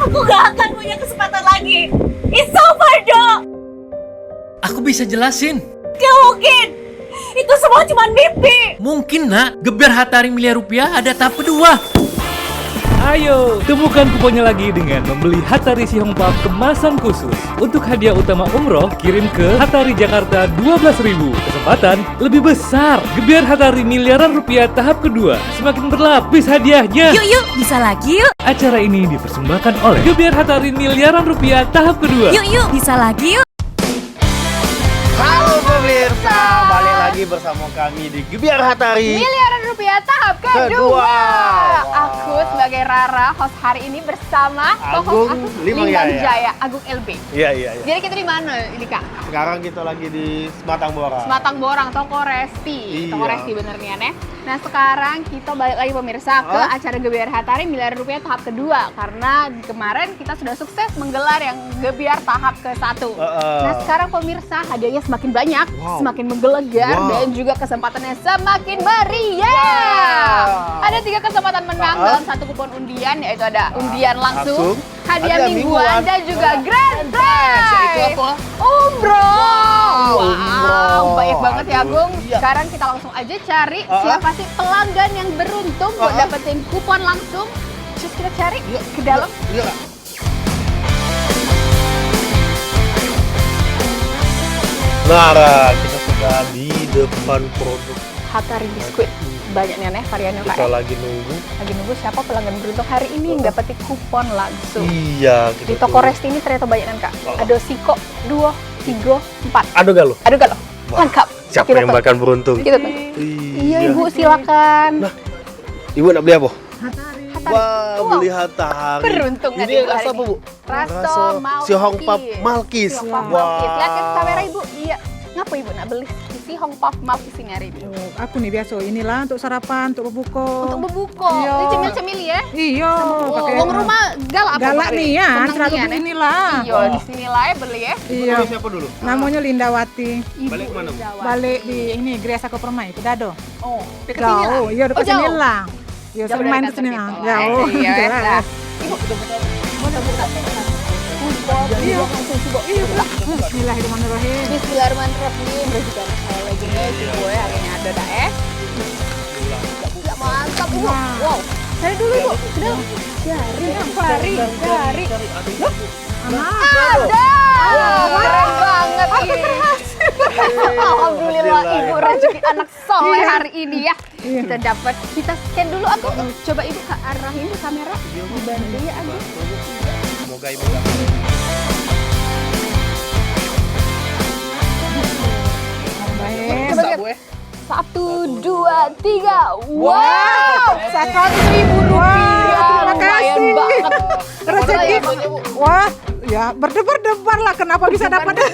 Aku gak akan punya kesempatan lagi. It's over, Dok. Aku bisa jelasin. Gak mungkin. Itu semua cuma mimpi. Mungkin nak, geber Hatari miliar rupiah ada tahap kedua. Ayo, temukan kuponnya lagi dengan membeli Hatari Si Hong Pap kemasan khusus. Untuk hadiah utama umroh, kirim ke Hatari Jakarta 12.000. Kesempatan lebih besar. Gebiar Hatari miliaran rupiah tahap kedua. Semakin berlapis hadiahnya. Yuk, bisa lagi yuk. Acara ini dipersembahkan oleh Gebiar Hatari miliaran rupiah tahap kedua. Yuk, bisa lagi yuk. Halo pemirsa, balik lagi bersama kami di Gebiar Hatari Miliaran rupiah tahap kedua. Aku sebagai Rara, host hari ini bersama Agung co-host aku Limang Jaya. Agung LB. Iya. Jadi kita di mana ini Kak? Sekarang kita lagi di Sematang Bora. Sematang Borang, Toko Resti. Iya. Toko Resti bener nih ya. Nah sekarang kita balik lagi pemirsa ke acara Gebiar Hatari Miliaran Rupiah tahap kedua. Karena kemarin kita sudah sukses menggelar yang Gebiar tahap ke-1. Nah sekarang pemirsa hadiahnya semakin banyak, semakin menggelegar, dan juga kesempatannya semakin meriah. Ada 3 kesempatan menang dalam 1 kupon undian, yaitu ada undian langsung, hadiah mingguan, dan juga grand prize. Itu apa? Umroh. Umroh. Banyak banget ya Agung. Iya. Sekarang kita langsung aja cari siapa sih pelanggan yang beruntung buat dapetin kupon langsung. Terus kita cari ke dalam. Iya. Nara, kita sudah di depan produk. Hatari biskuit. Banyak nih aneh variannya Kak. Kita Ya. lagi nunggu. Lagi nunggu siapa pelanggan beruntung hari ini yang dapetin kupon langsung. Iya. Kita Di toko tunggu. Resti ini ternyata banyak kan Kak. Ada Siko 2, 3, 4. Aduh galuh. Aduh gak loh? Lengkap. Siapa Kita yang tunggu. bakal beruntung? Kita tunggu. Iya Ibu silakan. Nah, Ibu nak beli apa? Hatari. Wah, Wow. beli Hatari. Beruntung kan Ini Ibu rasa hari apa, Bu? Raso Malkis. Si Hong Pap Malkis. Si Hong Pap Malkis. Lihat ke kamera Ibu. Iya. Ngapa Ibu nak beli si Hong Pap Malkis ini hari ini? Oh, aku nih biasa inilah untuk sarapan, untuk berbuka. Untuk berbuka. Iya. Ini cemil-cemil ya. Iya, pakai Wong rumah galak apa galak hari? nih ya, Seneng selalu nih, beli Nek. inilah. Iya, di sini lah ya beli ya. Iya. Beli siapa dulu? Namanya Lindawati. Ibu Balik mana, Bu? Jawa. Balik di ini Gria Sako Permai, Pedado. Oh, dekat sini lah. Jauh, iya dekat Oh, jauh. sini lah. Iya, Jauh sering dari main di kantor sini kita. lah. Wah, Jauh. iya, ya. Jelas. Nah, Ibu kita buka. Iya, langsung coba. Iya, Bismillahirrahmanirrahim. Bismillahirrahmanirrahim. Rezeki anak saya lagi nih, si gue hari ini ada dah Ya mantap Ibu. Wow. Cari dulu Ibu. Sudah. Cari. Loh, ada. Keren banget ini. Alhamdulillah Ibu rezeki anak soleh hari ini ya. Kita dapat. Kita scan dulu aku. Coba Ibu ke arah ini kamera. Dibantu ya aku. Semoga Ibu dapat. Baik. Coba lihat. 1, 2, 3. Wow. 100.000 rupiah. Terima Lumayan kasih. banget. Rezeki. Wah, ya berdebar-debar lah kenapa bisa dapat 100.000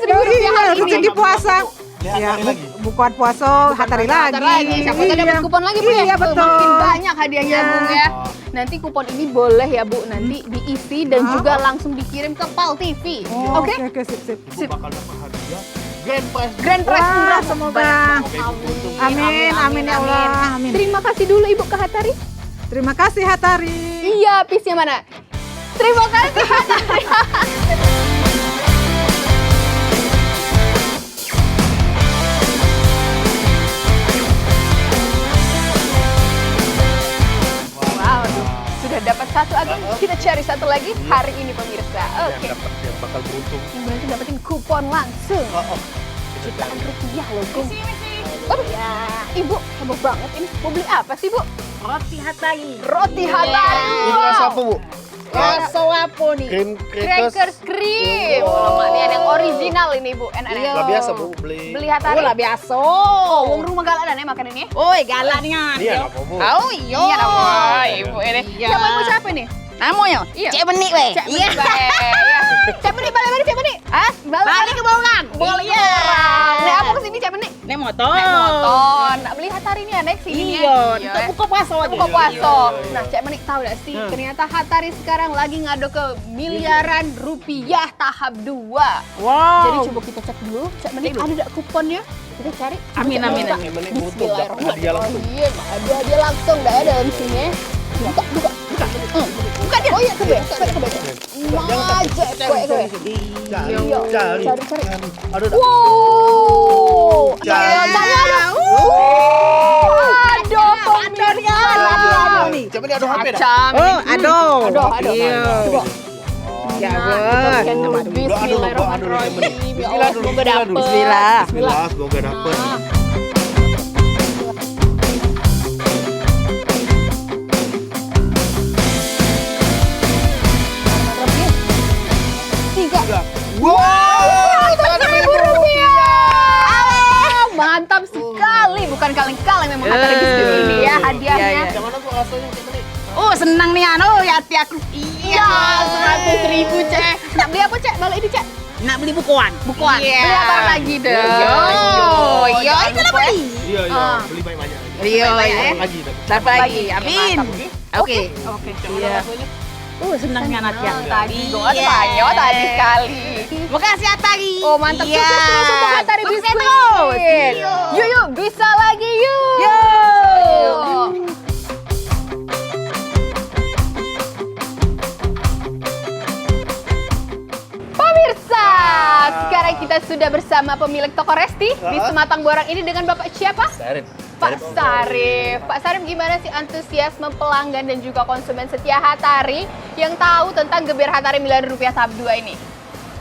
rupiah hari ini. rezeki puasa. Lihat Ya, hari lagi. bukan puasa, Hatari Bentar lagi. Siapa tahu dapat kupon lagi Bu ya? Iya, betul. Makin banyak hadiahnya Iya. Bu ya. Nanti kupon ini boleh ya Bu nanti diisi dan juga langsung dikirim ke PAL TV. Oh, Oke? Oke, sip. Sip. Bakal dapat hadiah Grand Prize. Grand Prize Wah, umrah. semoga. Amin. Amin ya Allah. Amin. Terima kasih dulu Ibu ke Hatari. Terima kasih Hatari. Iya, pisnya mana? Terima kasih Hatari. Wow, sudah dapat satu Agung. Kita cari satu lagi hari ini pemirsa. Oke. Yang bakal beruntung. Yang berarti dapetin kupon langsung. Jutaan rupiah loh, Gung. Oh, ya. Ibu, heboh banget ini. Mau beli apa sih, Bu? Roti Hatari. Roti Hatari. Ini rasa apa, Bu? Rasa apa nih? Cream Crackers cream. Lemak nih, yang original ini, Bu. Enak nih. Lah biasa, Bu, beli. Beli Hatari. Oh lah biasa. Oh, wong rumah galak dan makan ini. Oi, galaknya. Ini apa, Bu? Oh iya. Iya, nama Ibu ini. Iya. Siapa Ibu siapa nih? Namanya? Iya. Cek benik weh. Cek Iya. Benik, Bae. Ya. Cek Benik, balik Cek Benik. Hah? Balik ke Bolongan. Boleh Iya. Nek aku kesini Cek Benik. Nek motor. Naik motor. Nak beli Hatari ini Nek sini. Iya, untuk buka puasa aja. Buka puasa. Nah, Cek Menik tahu gak sih? Ternyata Hatari sekarang lagi ngado ke miliaran rupiah tahap 2. Wow. Jadi coba kita cek dulu. Cek Menik ada gak kuponnya? Kita cari. Amin, Buka, amin, buka. amin. Menik beruntung dapat hadiah langsung. Iya, ada hadiah langsung dah dalam sini. Buka. Buka dia. Oh iya, Cari. Aduh. Wow. Cari. Aduh, pemirsa. Coba nih aduh HP dah. Macam. Aduh. Aduh. Iya. Coba. Ya Nah, bener. kita dulu. Bismillahirrahmanirrahim. Ya Allah, semoga dapet. Bismillah. Bismillah, semoga dapet. Tiga. Wow, Rupiah. Mantap sekali. Bukan kaleng-kaleng memang Hattari biskuit ini ya hadiahnya. Iya. Yang mana Bu rasanya coba nih? Oh senang nih ya hati aku. Iya, 100.000 Cek. Nak beli apa Cek? Balik ini Cek. Nak beli bukuan. Bukuan. Beli apa lagi deh? Iya, itu lah beli. Iya, Ah. beli banyak-banyak lagi. Iya, Lagi dah. dapat lagi. Amin. Oke. Oke. Iya. Senangnya anak ya. Tadi gua banyak tadi sekali. Makasih Atari. Oh mantap, Iya. sukses terus untuk Hattari Sukses biskuit. terus. Yuk, bisa lagi yuk. Yuk. Pemirsa, sekarang kita sudah bersama pemilik toko Resti di Sematang Borang ini dengan Bapak siapa? Sarip. Pak Sarif. Pak Sarif, gimana sih antusiasme pelanggan dan juga konsumen setia Hattari yang tahu tentang gebiar Hattari miliaran rupiah tahap 2 ini?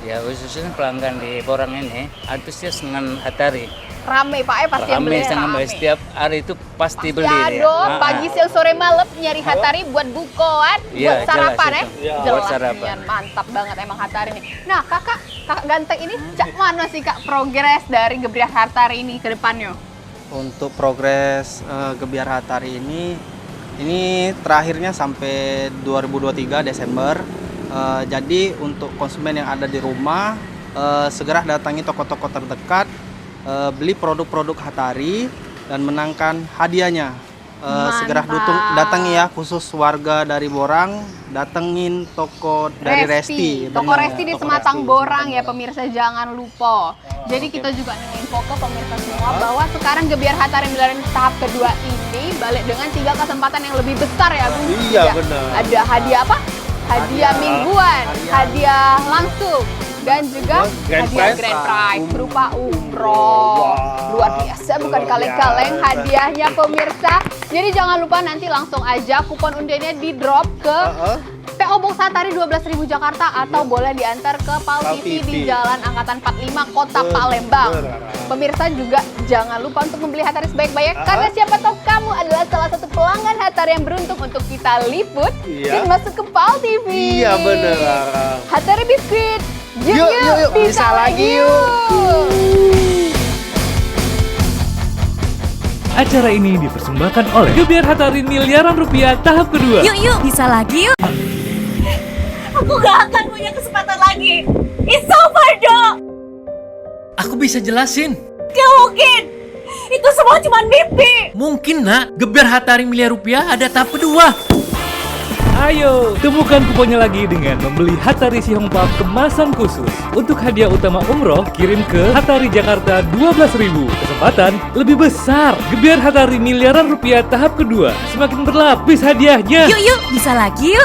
Ya khususnya pelanggan di Borang ini antusias dengan Hattari. Rame Pak, pasti yang beli Sangat rame. setiap hari itu pasti beli Ya dia. dong, Ah, pagi siang sore malam nyari Hattari buat bukoan, Iya, buat sarapan jelas ya. itu. Iya, buat Jelas sarapan. Nian. Mantap banget emang Hattari ini. Nah, kakak ganteng ini cak mana sih Kak progres dari gebiar Hattari ini ke depannya? Untuk progres Gebiar Hattari ini terakhirnya sampai 2023 Desember. Jadi untuk konsumen yang ada di rumah segera datangi toko-toko terdekat, beli produk-produk Hattari dan menangkan hadiahnya. Segera datangi ya, khusus warga dari Borang, datengin toko dari Resti. Toko Benar, Resti di toko Sematang Resti. Borang ya pemirsa, jangan lupa. Jadi kita juga info ke pemirsa semua bahwa sekarang gebiar Hattari miliaran tahap kedua ini balik dengan 3 kesempatan yang lebih besar ya Bu. Iya, benar. Ada hadiah apa? Hadiah mingguan, hadiah langsung, dan juga Grand hadiah prize. grand prize berupa umroh. Luar biasa, bukan Luar kaleng-kaleng biasa. hadiahnya pemirsa. Jadi jangan lupa nanti langsung aja kupon undiannya di drop ke PO Box Hattari 12.000 Jakarta atau boleh diantar ke Pal Pal TV di TV. Jalan Angkatan 45 Kota Palembang. Pemirsa juga jangan lupa untuk membeli Hattari sebaik-baik karena siapa tahu kamu adalah salah satu pelanggan Hattari yang beruntung untuk kita liput Iya. dan masuk ke Pal TV. Iya, bener. Hattari biskuit. Yuk, bisa lagi yuk. Acara ini dipersembahkan oleh Gebiar Hattari miliaran rupiah tahap kedua. Yuk, bisa lagi yuk. Aku gak akan punya kesempatan lagi. It's over, Dok. Aku bisa jelasin. Gak mungkin. Itu semua cuma mimpi. Mungkin nak, gebiar Hattari miliar rupiah ada tahap kedua. Ayo, temukan kuponnya lagi dengan membeli Hattari Sihongpap kemasan khusus. Untuk hadiah utama umroh, kirim ke Hattari Jakarta 12.000. Kesempatan lebih besar. Gebiar Hattari miliaran rupiah tahap kedua. Semakin berlapis hadiahnya. Yuk, bisa lagi yuk.